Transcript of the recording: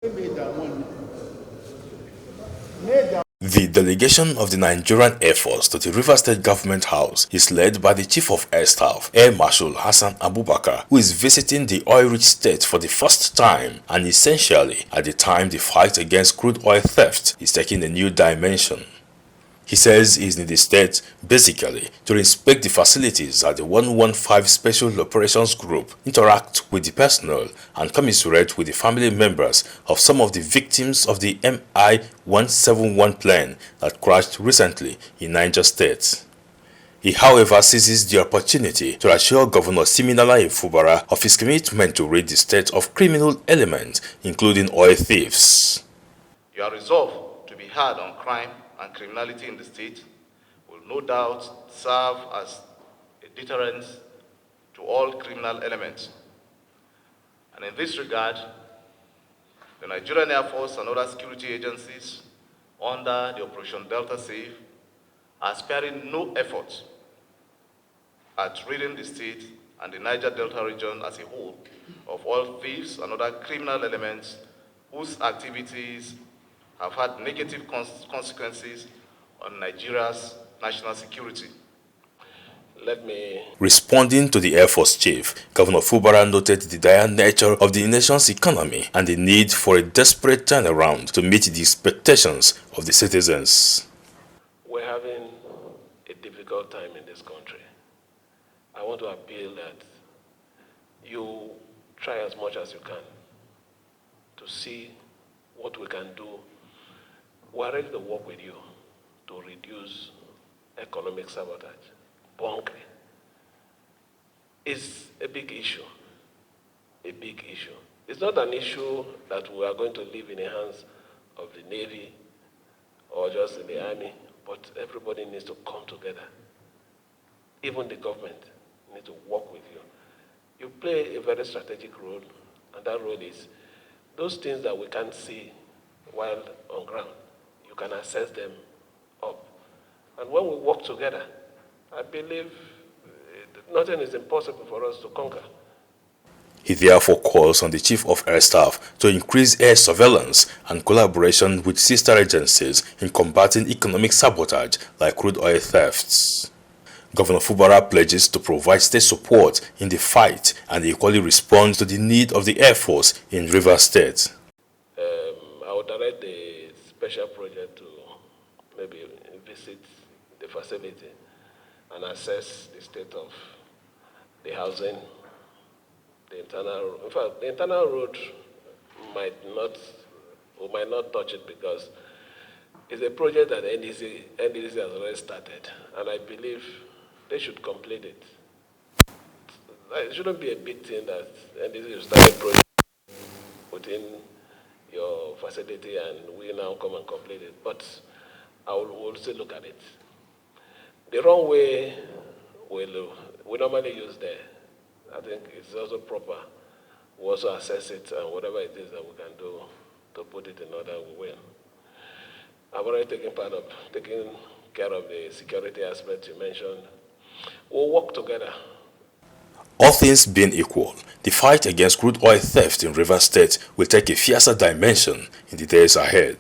The delegation of the Nigerian Air Force to the Rivers State Government House is led by the Chief of Air Staff, Air Marshal Hassan Abubakar, who is visiting the oil-rich state for the first time and essentially at the time the fight against crude oil theft is taking a new dimension. He says he is in the state basically to inspect the facilities at the 115 Special Operations Group, interact with the personnel and commiserate with the family members of some of the victims of the Mi-171 plane that crashed recently in Niger State. He, however, seizes the opportunity to assure Governor Siminala Fubara of his commitment to rid the state of criminal elements, including oil thieves. Your resolve to be hard on crime and criminality in the state will no doubt serve as a deterrent to all criminal elements. And in this regard, the Nigerian Air Force and other security agencies under the Operation Delta Safe are sparing no effort at ridding the state and the Niger Delta region as a whole of all thieves and other criminal elements whose activities have had negative consequences on Nigeria's national security. Responding to the Air Force Chief, Governor Fubara noted the dire nature of the nation's economy and the need for a desperate turnaround to meet the expectations of the citizens. We're having a difficult time in this country. I want to appeal that you try as much as you can to see what we can do. We're ready to work with you to reduce economic sabotage. Bunkering is a big issue. A big issue. It's not an issue that we are going to leave in the hands of the Navy or just in the Army, but everybody needs to come together. Even the government needs to work with you. You play a very strategic role, and that role is those things that we can't see while on ground. You can assess them up. And when we work together, I believe nothing is impossible for us to conquer. He therefore calls on the Chief of Air Staff to increase air surveillance and collaboration with sister agencies in combating economic sabotage like crude oil thefts. Governor Fubara pledges to provide state support in the fight and equally responds to the need of the Air Force in Rivers State. I would direct the special project to maybe visit the facility and assess the state of the housing, the internal. In fact, the internal road we might not touch it because it's a project that NDC has already started, and I believe they should complete it. It shouldn't be a big thing that NDC will start a project within your facility and we now come and complete it. But we'll still look at it. The wrong way we normally use there, I think it's also proper. We also assess it and whatever it is that we can do to put it in order, we will. I've already taken care of the security aspect you mentioned. We'll work together. All things being equal, the fight against crude oil theft in Rivers State will take a fiercer dimension in the days ahead.